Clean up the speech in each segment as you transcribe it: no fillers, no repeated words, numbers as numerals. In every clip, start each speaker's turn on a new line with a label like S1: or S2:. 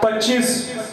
S1: 25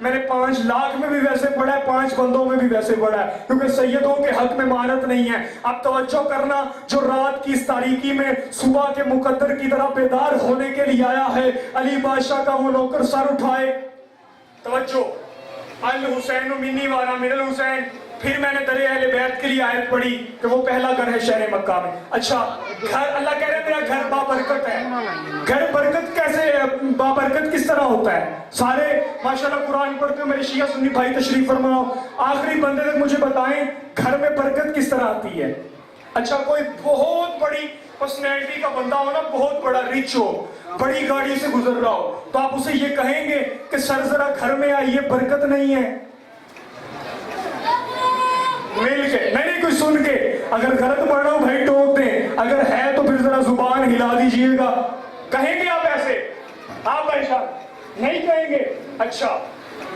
S1: میں نے 5 لاکھ میں بھی ویسے پڑھا ہے، 5 بندوں میں بھی ویسے پڑھا ہے، کیونکہ سیدوں کے حق میں مہارت نہیں ہے۔ اب توجہ کرنا، جو رات کی اس تاریکی میں صبح کے مقدر کی طرح بیدار ہونے کے لیے آیا ہے، علی بادشاہ کا وہ نوکر سر اٹھائے، توجہ، الحسین منی وانا من الحسین۔ پھر میں نے در اہل بیت کے لیے آیت پڑھی کہ وہ پہلا گھر ہے شہر مکہ میں۔ اچھا، گھر، اللہ کہہ رہے ہیں میرا گھر بابرکت ہے۔ گھر برکت کیسے، بابرکت کس طرح ہوتا ہے؟ سارے ماشاءاللہ قرآن پڑھتے ہو میرے شیعہ سنی بھائی، تشریف فرماؤ، آخری بندے تک مجھے بتائیں گھر میں برکت کس طرح آتی ہے؟ اچھا، کوئی بہت بڑی پرسنالٹی کا بندہ ہو نا، بہت بڑا ریچ ہو، بڑی گاڑی سے گزر رہا ہو، تو آپ اسے یہ کہیں گے کہ سر ذرا گھر میں آئیے، برکت نہیں ہے؟ مل کے نہیں، کوئی سن کے، اگر غلط پڑھ رہا ہو بھائی ٹوک دیں، اگر ہے تو پھر ذرا زبان ہلا دیجئے گا۔ کہیں گے آپ ایسے؟ آپ بھائی صاحب نہیں کہیں گے؟ اچھا،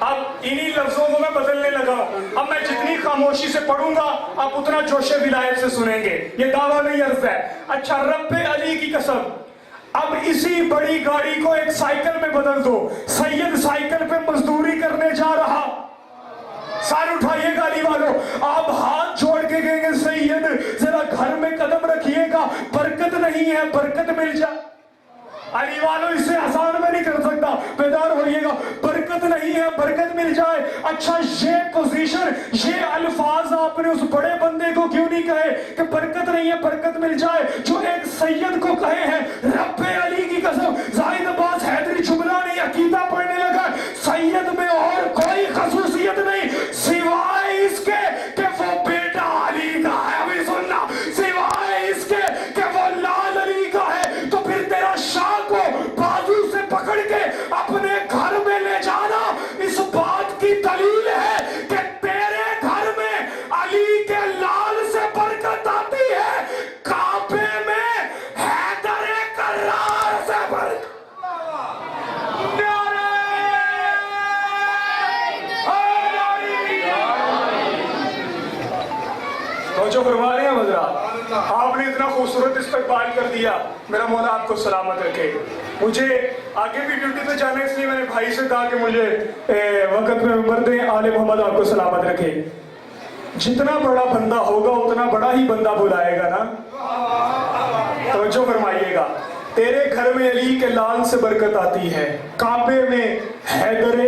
S1: اب انہی لفظوں کو میں بدلنے لگا ہوں، اب میں جتنی خاموشی سے پڑھوں گا آپ اتنا جوش ولایت سے سنیں گے، یہ دعویٰ نہیں عرض ہے۔ اچھا، رب علی کی قسم، اب اسی بڑی گاڑی کو ایک سائیکل میں بدل دو، سید سائیکل پہ مزدوری کرنے جا رہا، سار اٹھائیے گا علی والوں، آپ ہاتھ جوڑ کے کہیں گے سید ذرا گھر میں قدم رکھیے گا، برکت نہیں ہے، برکت مل جائے۔ علی والوں اس سے آسان میں نہیں کر سکتا، بیدار ہوئیے گا، برکت نہیں ہے، برکت مل جائے۔ اچھا، یہ پوزیشن، یہ الفاظ آپ نے اس بڑے بندے کو کیوں نہیں کہے کہ برکت نہیں ہے، برکت مل جائے، جو ایک سید کو کہے ہیں؟ رب علی کی قسم، زاہد عباس حیدری جملہ نہیں عقیدہ پڑھنے لگا، سید میں اور کوئی خصوصیت نہیں سوائے اس کے کہ وہ بیٹا علی کا ہے۔ ابھی سننا، سوائے اس کے کہ وہ لال علی کا ہے، تو پھر تیرا شاہ کو بازو سے پکڑ کے اپنے گھر میں لے جانا اس بات کی دلیل ہے کہ تیرے گھر میں علی کے لال سے برکت آتی ہے، کعبے میں حیدر کرار سے برکت۔ جو فرما رہے ہیں حضرات، آپ نے اتنا خوبصورت استقبال کر دیا، میرا مولا آپ کو سلامت رکھے۔ مجھے آگے بھی ڈیوٹی پہ جانا ہے، اس لیے میں نے بھائی سے کہا کہ مجھے وقت میں ممبر دیں، آل محمد آپ کو سلامت رکھے۔ جتنا بڑا بندہ ہوگا اتنا بڑا ہی بندہ بلائے گا نا، توجہ فرمائیے گا۔ تیرے گھر میں علی کے لال سے برکت آتی ہے، کعبے میں حیدر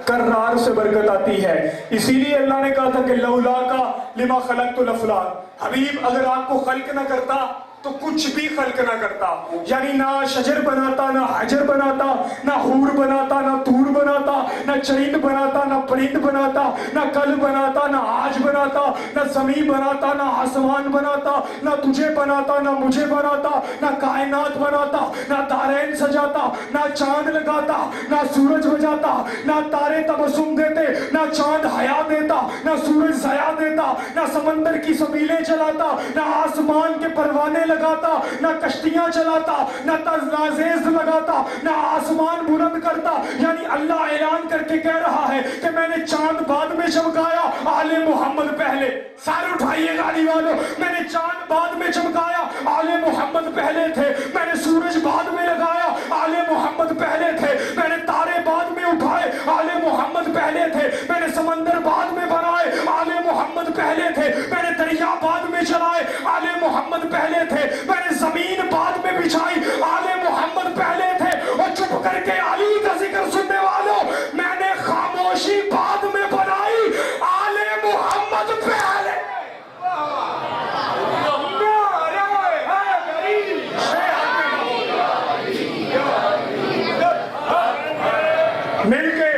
S1: کرار سے برکت آتی ہے، اسی لیے اللہ نے کہا تھا کہ لولا کا لما خلقت الافلاک، حبیب اگر آپ کو خلق نہ کرتا تو کچھ بھی خلق نہ کرتا، یعنی نہ شجر بناتا، نہ حجر بناتا، نہ حور بناتا، نہ طور بناتا، نہ چرند بناتا، نہ پرند بناتا، نہ کل بناتا، نہ آج بناتا، نہ زمین بناتا، نہ آسمان بناتا، نہ تجھے بناتا، نہ مجھے بناتا، نہ کائنات بناتا، نہ دارین سجاتا، نہ چاند لگاتا، نہ سورج بجاتا، نہ تارے تبسم دیتے، نہ چاند حیا دیتا، نہ سورج ضیا دیتا، نہ سمندر کی سبیلیں چلاتا، نہ آسمان کے پروانے لگاتا، نہ کشتیاں چلاتا، نہ تزازیز لگاتا، نہ آسمان بلند کرتا۔ یعنی اللہ اعلان کر کے کہہ رہا ہے کہ میں نے چاند بعد میں چمکایا، آل محمد پہلے۔ سارے اٹھائیے گا علی والو، میں نے چاند بعد میں چمکایا، آل محمد پہلے تھے، میں نے سورج بعد میں لگایا، آل محمد پہلے تھے، میں نے تارے بعد میں اٹھائے، آل محمد پہلے تھے، میں نے سمندر بعد میں بنائے، آل محمد پہلے تھے، میں نے دریا بعد میں چلائے، آل محمد پہلے تھے، میں نے زمین بعد میں بچھائی، آل محمد پہلے تھے۔ اور چپ کر کے علی کا ذکر سننے والوں، میں نے خاموشی بعد میں بنائی، آل محمد پہلے۔ مل کے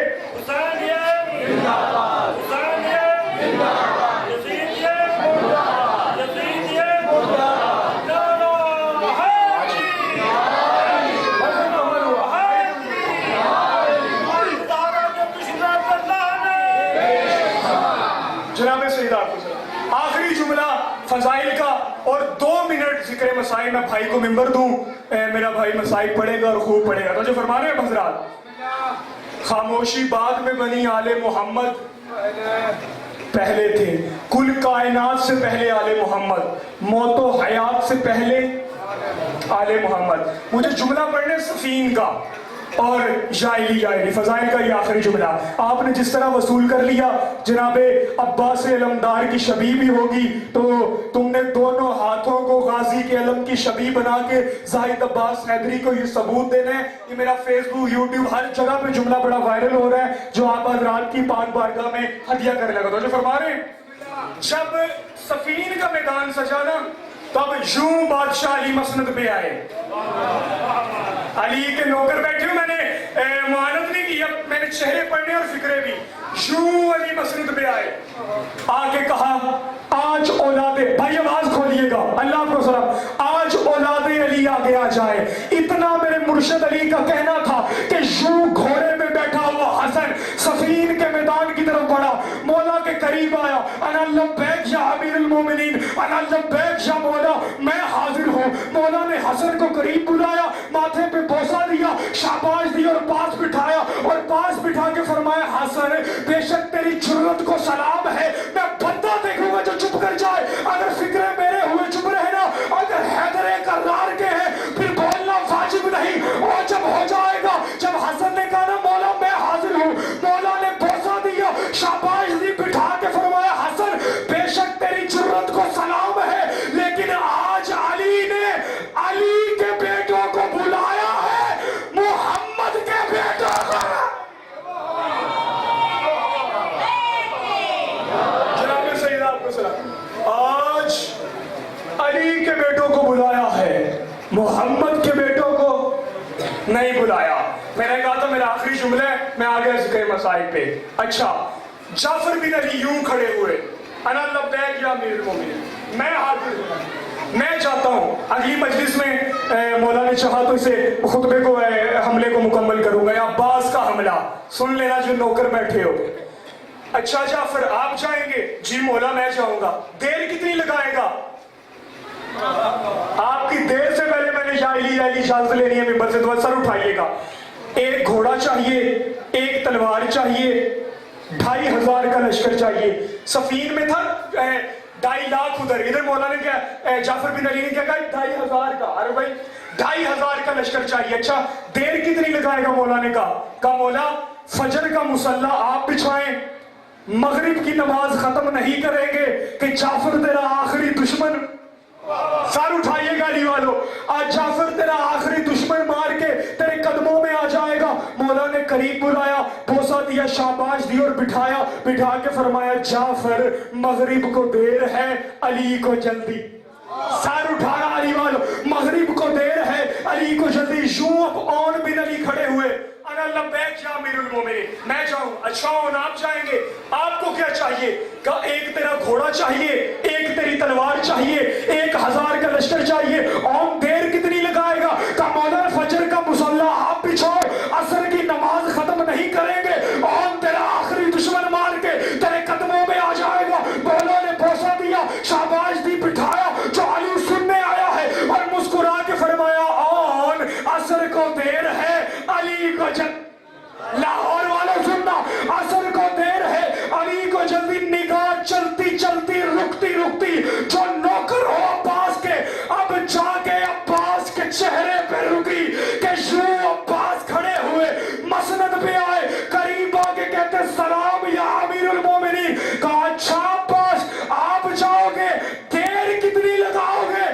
S1: جناب سید آپ کو آخری جملہ فضائل کا اور 2 منٹ ذکر مسائل، میں بھائی کو ممبر دوں، میرا بھائی مسائل پڑھے گا اور خوب پڑھے گا۔ تو جو فرما رہے ہیں حضرات، خاموشی بعد میں بنی، آل محمد پہلے تھے، کل کائنات سے پہلے آل محمد، موت و حیات سے پہلے آل محمد۔ مجھے جملہ پڑھنے سفین کا، اور جائلی فضائل کا یہ آخری جملہ، آپ نے جس طرح وصول کر لیا جناب عباس علمدار کی شبیہ بھی ہوگی، تو تم نے دونوں ہاتھوں کو غازی کے علم کی شبیہ بنا کے زاہد عباس حیدری کو یہ ثبوت دینا ہے۔ یہ میرا فیس بک، یوٹیوب، ہر جگہ پہ جملہ بڑا وائرل ہو رہا ہے جو آپ حضرات کی پاک بارگاہ میں ہدیہ کرنے لگا۔ تو جو فرما رہے ہیں جب صفین کا میدان سجا نا، تب یوں بادشاہ علی مسند پہ آئے۔ علی کے نوکر بیٹھے ہوں، میں نے معاند نہیں کی، اب میں نے چہرے پڑھنے اور فکرے بھی۔ یوں علی مسند پہ آئے، آگے کہا آج اولاد، بھائی آواز کھولیے گا، اللہ آپ کو سلام، آج اولاد علی آگے آ جائے۔ اتنا میرے مرشد علی کا کہنا تھا کہ یوں گھوڑے میں بیٹھا ہوا حسن صفین کے میدان کی طرف بڑھا، مولا کے قریب آیا، انا لبیک یا امیر المومنین، انا لبیک یا مولا، میں حاضر ہوں۔ مولا نے حسن کو قریب بلایا، ماتھے پہ بوسہ دیا، شاباش دی اور پاس بٹھایا، اور پاس بٹھا کے فرمایا حسن بے شک تیری جرت کو سلام ہے، میں بندہ دیکھوں گا جو چپ کر جائے، اگر فکرے میرے ہوئے چپ رہنا، اگر حیدر کرار کے ہیں پھر بولنا واجب نہیں، اور جب ہو جائے گا، جب حسن نے کہا نا مولا میں حاضر ہوں، مولا نے بوسہ دیا، شاباش دی، بٹھا کے فرمایا حسن بے شک تیری جرت کو سلام ہے، لیکن آج علی نے علی کے بیٹوں کو بلایا ہے، محمد کے بیٹوں کو۔ جناب سید آپ کو سلام، آج علی کے بیٹوں کو بلایا ہے، محمد کے بیٹوں کو نہیں بلایا۔ میں نے کہا تھا میرا آخری جملہ ہے، میں آگے ذکر مسائل پہ۔ اچھا، جعفر بن علی یوں کھڑے ہوئے، انا لبیک یا امیر المومنین، میں حاضر ہوں۔ میں چاہتا ہوں اگلی مجلس میں مولا نے چاہا تو اسے خطبے کو حملے کو مکمل کروں گا، یا عباس کا حملہ سن لینا جو نوکر بیٹھے ہو۔ اچھا جعفر آپ جائیں گے؟ جی مولا میں جاؤں گا۔ دیر کتنی لگائے گا؟ آپ کی دیر سے پہلے میں نے جائلی اجازت لینی ہے ممبر سے، تو سر اٹھائیے گا۔ ایک گھوڑا چاہیے، ایک تلوار چاہیے، 2500 کا لشکر چاہیے۔ صفین میں تھا 2.5 لاکھ، ادھر مولا نے کیا، جعفر بن علی نے کیا کہا 2500 کا، ارے بھائی 2500 کا لشکر چاہیے۔ اچھا دیر کتنی لگائے گا؟ مولا نے کہا مولا فجر کا مصلی آپ بچھائیں، مغرب کی نماز ختم نہیں کریں گے کہ جعفر تیرا آخری دشمن، سار اٹھائیے گا علی والو، آج جعفر تیرا آخری دشمن مار کے تیرے قدموں میں آ جائے گا۔ مولا نے قریب بلایا، بوسہ دیا، شاباش دی اور بٹھایا، بٹھا کے فرمایا جعفر مغرب کو دیر ہے، علی کو جلدی۔ سار اٹھانا علی والو، مغرب کو دیر ہے، علی کو جلدی۔ یوں اب اون بن علی کھڑے ہوئے، انا لبیک یا امیر المومنین، میں جاؤں۔ اچھا اون آپ جائیں گے، آپ کو کیا چاہیے؟ کہا ایک تیرا گھوڑا چاہیے، ایک تیری تلوار چاہیے، 1000 کا لشکر چاہیے۔ اون دیر کتنی لگائے گا؟ کہا مولا فجر کا مصلی آپ بچھاؤ، عصر کی نماز ختم نہیں کریں گے، اون تیرا آخری دشمن مار کے تیرے قدموں میں آ جائے گا۔ مولا نے بوسہ دیا، شاباش دی، بٹھایا، جو علی سننے آیا ہے، اور مسکرا کے فرمایا اون عصر کو دیر ہے، علی کو لاہور والوں سننا، عصر کو دیر ہے، علی کو جلدی۔ نگاہ چلتی چلتی رکتی رکتی جو نوکر ہو عباس کے، اب جا کے عباس کے چہرے پہ رکی کہ یوں عباس کھڑے ہوئے مسند پہ آئے، قریب آ کے کہتے سلام یا امیر المومنین۔ کہا اچھا عباس آپ جاؤ گے، دیر کتنی لگاؤ گے؟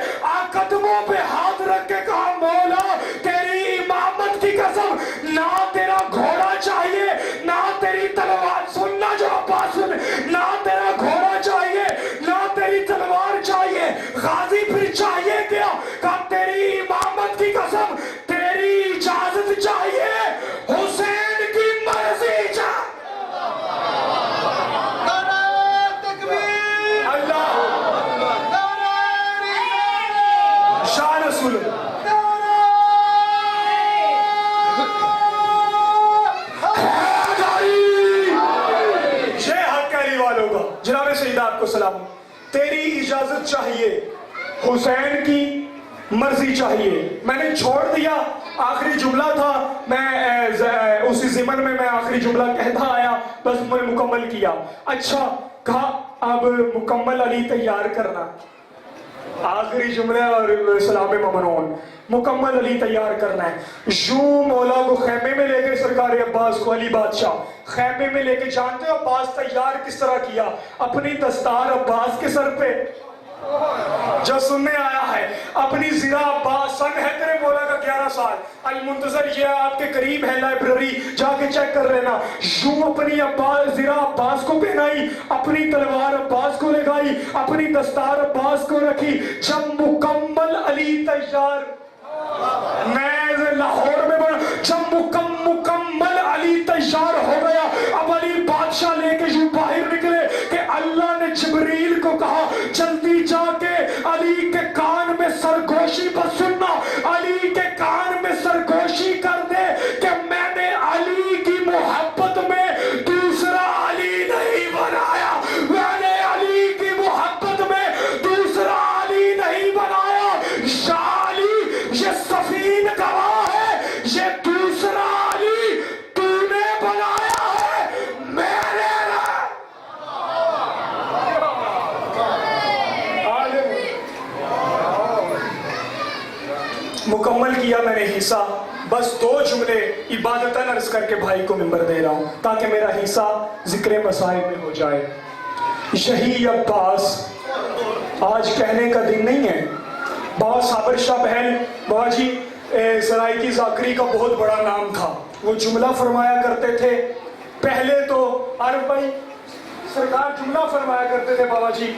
S1: قدموں پہ ہاتھ رکھ کے کہا مولا تیری امامت کی قسم، نہ تیرا گھوڑا چاہیے، نہ تیری تلوار، سننا جو عباس سن، نہ تیرا گھوڑا چاہیے، نہ تیری تلوار چاہیے، غازی پھر چاہیے کیا؟ کہا تیری امامت کی قسم، تیری اجازت چاہیے، حسین کی مرضی چاہیے۔ اللہ شاہ رسول جناب سیدہ آپ کو سلام، تیری اجازت چاہیے، حسین کی مرضی چاہیے۔ میں نے چھوڑ دیا، آخری جملہ تھا، میں اسی ضمن میں آخری جملہ کہتا آیا، بس میں مکمل کیا۔ اچھا کہا اب مکمل علی تیار کرنا، آخری جملے اور سلام ممنون. مکمل علی تیار کرنا ہے. یوں مولا کو خیمے میں لے کے سرکار عباس کو علی بادشاہ خیمے میں لے کے جانتے ہو عباس تیار کس طرح کیا؟ اپنی دستار عباس کے سر پہ جو سننے آیا ہے اپنی زرہ عباس سن ہے تیرے مولا کا 11 سال المنتظر یہ آپ کے قریب ہے لائبریری جا کے چیک کر لینا. یوں اپنی زرہ عباس کو پہنائی اپنی تلوار عباس کو لگائی اپنی دستار عباس کو رکھی. جب مکمل علی تیار میں لاہور میں بڑا جب مکمل علی تیار ہو گیا اب علی بادشاہ لے کے یوں باہر نکلے کہ اللہ نے جبریل کو کہا جلدی جا کے علی کے کان میں سرگوشی بس سننا علی کے کان میں سرگوشی کر دے کہ میں نے علی کی محبت میں دوسرا علی نہیں بنایا میں نے علی کی محبت میں دوسرا علی نہیں بنایا. یہ سفین گواہ ہے یہ دوسرا علی تو نے بنایا ہے میرے مکمل کیا میں نے حصہ. بس 2 جملے عبادتاً عرض کر کے بھائی کو منبر دے رہا ہوں تاکہ میرا حصہ ذکر مصائب میں ہو جائے. یہی عباس آج کہنے کا دن نہیں ہے. بابا صابر شاہ بہن بابا جی سرائکی ذاکری کا بہت بڑا نام تھا. وہ جملہ فرمایا کرتے تھے پہلے تو عارف بھائی سرکار جملہ فرمایا کرتے تھے بابا جی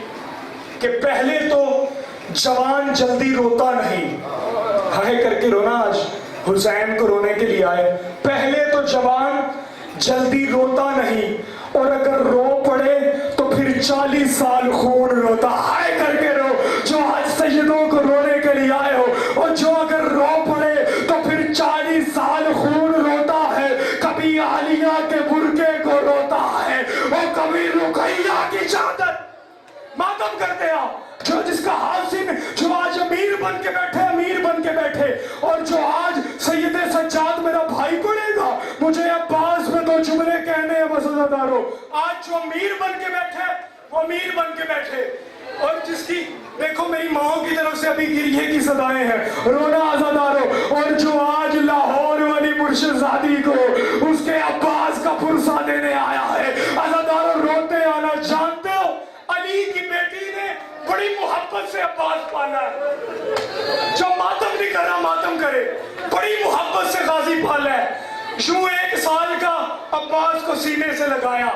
S1: کہ پہلے تو جوان جلدی روتا نہیں. ہائے کر کے رونا آج حسین کو رونے کے لیے آئے. پہلے تو جوان جلدی روتا نہیں اور اگر رو پڑے تو پھر 40 سال خون روتا. ہائے کر کے رو جو آج سیدوں کو رونے کے لیے آئے ہو اور جو اگر رو پڑے تو پھر 40 سال خون روتا ہے. کبھی عالیہ کے برقعے کو روتا ہے اور کبھی رقیہ کی چادر ماتم کرتے ہیں جو جس کا حاصل جو آج امیر بن کے بیٹھے اور جو آج سید سجاد میرا بھائی پڑھے گا. مجھے عباس میں 2 جملے کہنے ہیں بس عزادارو. آج جو امیر بن کے بیٹھے وہ امیر بن کے بیٹھے اور جس کی دیکھو میری ماں کی طرف سے ابھی گریہ کی صدائیں ہیں رونا عزادارو. اور جو آج لاہور والی مرشد زادی کو اس کے عباس کا پرسہ دینے آیا ہے عزادارو روتے آنا. جانتے ہو علی کی بیٹی نے بڑی محبت سے عباس پالا ہے. جو ماتم نہیں کر رہا ماتم کرے. بڑی محبت سے غازی پالا ہے. یوں 1 سال کا عباس کو سینے سے لگایا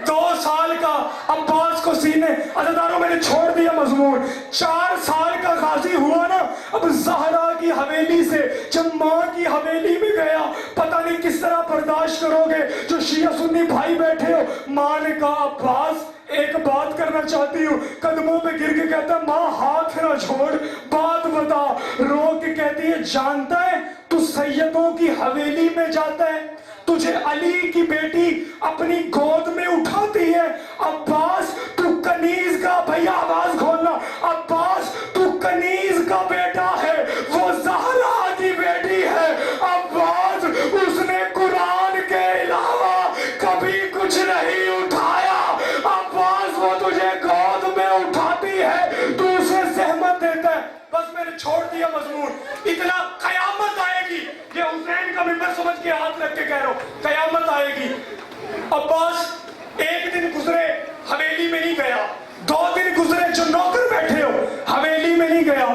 S1: 2 سال کا عباس کو سینے عزاداروں میں نے چھوڑ دیا مضمون. 4 سال کا غازی ہوا نا اب زہرا کی حویلی سے جب ماں کی حویلی میں گیا پتہ نہیں کس طرح برداشت کرو گے جو شیعہ سنی بھائی بیٹھے ہو. ماں نے کہا عباس ایک بات کرنا چاہتی ہوں. قدموں پہ گر کے کہتا ماں ہاتھ نہ چھوڑ بات بتا. رو کے کہتی ہے جانتا ہے تو سیدوں کی حویلی میں جاتا ہے تجھے علی کی بیٹی اپنی گود میں اٹھاتی ہے. عباس تو کنیز کا بھیا آواز کھولنا عباس تو کنیز کا بیٹا ہے وہ زہرا کی بیٹی ہے. عباس اس نے قرآن کے علاوہ کبھی کچھ نہیں اٹھایا. عباس وہ تجھے گود میں اٹھاتی ہے تو اسے زحمت دیتا ہے. بس میں نے چھوڑ دیا مضمون. اتنا قیامت آئے گی یہ حسین کا ممبر سمجھ کے ہاتھ رکھ کے کہہ رہا ہوں قیامت آئے گی. عباس 1 دن گزرے حویلی میں نہیں گیا. 2 دن گزرے جو نوکر بیٹھے ہو حویلی میں نہیں گیا.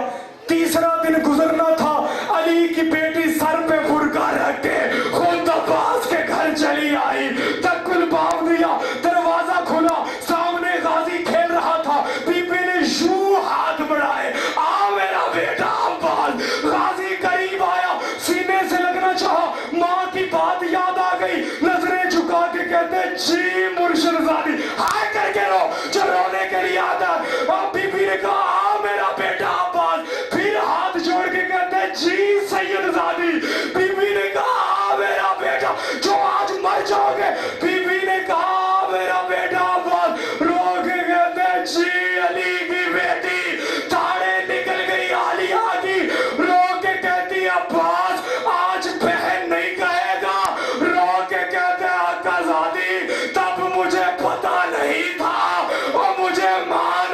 S1: 3را دن گزرنا تھا علی کی بیٹی سر پہ برقع رکھ کے خود عباس کے گھر چلی آئی. تکل باندھ دیا دروازہ کھلا سامنے غازی کھیل رہا تھا. بی بی نے یوں ہاتھ بڑھائے آ میرا بیٹا عباس. غازی قریب آیا سینے سے لگنا چاہا ماں کی بات یاد آ گئی نظریں جھکا کے کہتے جی مرشد زادی. ہائے کر کے رو جو رونے کے لیے آتا. اور بی بی نے کہا آ میرا بیٹا عباس. پھر ہاتھ جوڑ کے کہتے جی سید زادی. بی بی نے کہا آ میرا بیٹا جو آج مر جاؤ گے. بی بی نے کہا آ میرا بیٹا عباس. رو کے کہتے جی علی کی بیٹی. تاڑے نکل گئی عالیہ کی. رو کے کہتی عباس آج بہن نہیں کہے گا. رو کے کہتے آقا زادی تب مجھے پتا نہیں تھا اور مجھے ماں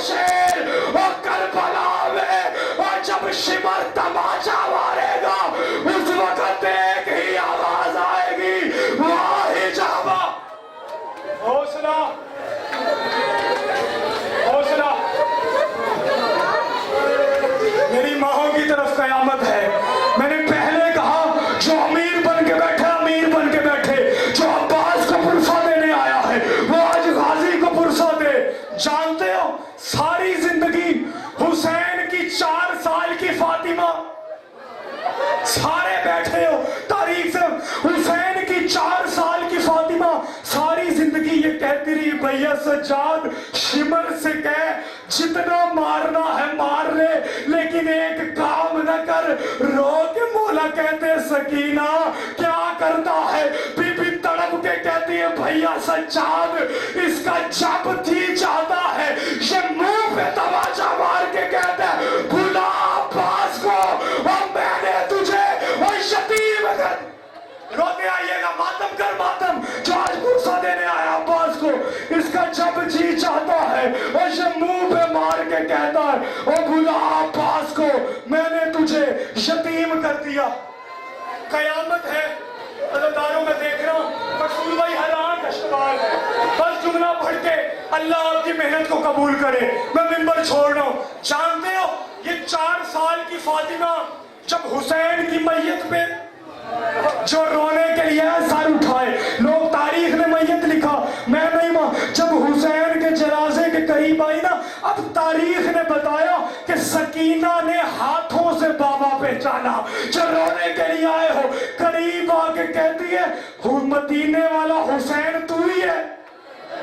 S1: شیر اور کربلا میں، اور جب شمر تماچا مارے گا اس وقت ایک ہی آواز آئے گی، واہ جاوا۔ حوصلہ حوصلہ، میری ماہوں کی طرف قیامت ہے۔ میں نے پہلے کہا جو امیر بن کے بیٹھے، امیر بن کے بیٹھے، جو عباس کو پرسہ دینے آیا ہے وہ آج غازی کو پرسہ دے۔ جانتے ہو ساری زندگی حسین کی 4 سال کی فاطمہ، سارے بیٹھے ہو تاریخ سے، حسین کی 4 سال کی فاطمہ ساری زندگی یہ کہتی رہی بھیا سجاد شمر سے کہہ جتنا مارنا ہے مار لے، لیکن ایک کام نہ کر، رو کے مولا کہتے سکینہ کیا کرتا ہے؟ بی بی تڑپ کے کہتی ہے بھیا سجاد اس کا جب جی چاہتا ہے یہ منہ پہ تماچا مار کے کہتا ہے بلا عباس کو، اور میں نے تجھے وہ یتیم کر۔ روتے آئیے گا ماتم کر ماتم، جو آج پرسہ دینے آیا عباس کو، اس کا جب جی چاہتا ہے اور یہ منہ پہ مار کے کہتا ہے او بلا عباس کو میں نے تجھے یتیم کر دیا۔ قیامت ہے، عزاداروں میں دیکھ رہا ہوں رسول بھائی حیران اشتبال ہے، بس جملہ پڑھ کے اللہ آپ کی محنت کو قبول کرے، میں ممبر چھوڑ رہا ہوں۔ جانتے ہو یہ 4 سال کی فاطمہ جب حسین کی میت پہ جو رونے کے لیے سر اٹھائے، لوگ تاریخ نے میت لکھا، میں نہیں ماں، جب حسین کے جنازے کے قریب آئی نا، اب تاریخ نے بتایا کہ سکینہ نے ہاتھوں سے بابا پہچانا۔ جو رونے کے لیے آئے ہو قریب آ کے کہتی ہے مدینے والا حسین تو ہی ہے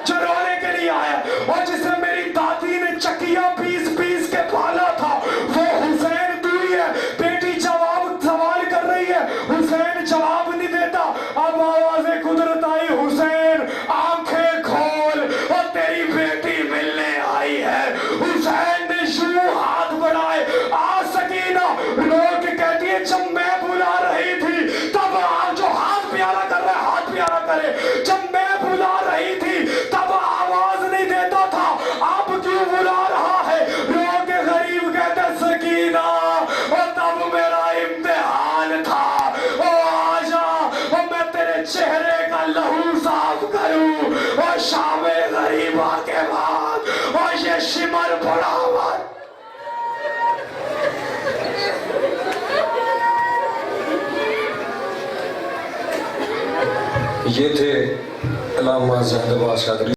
S1: جو رونے کے لیے آیا، اور جس نے میری دادی نے چکیا پیس پیس کے پالا تھا وہ حسین تو ہی ہے۔ بیٹی جواب سوال کر رہی ہے، حسین جواب نہیں دیتا، اب آواز قدرت آئی حسین آنکھیں کھول اور تیری بیٹی ملنے آئی ہے۔ حسین نے یوں ہاتھ بڑھائے، آ سکینہ رو کے کہتی ہے جب میں بلا رہی تھی تب آپ جو ہاتھ پیارا کر رہے ہاتھ پیارا کرے، جب میں بلا رہی تھی تب آواز نہیں دیتا تھا، اب کیوں بلا رہا ہے؟ رو کے غریب کہتے سکینہ اور تب میرا امتحان تھا، او آجا اور میں تیرے چہرے کا لہو صاف کروں، اور شام غریبہ کے بعد اور یہ شمر بڑا ہوا۔
S2: یہ تھے علامہ زاہد عباس قادری۔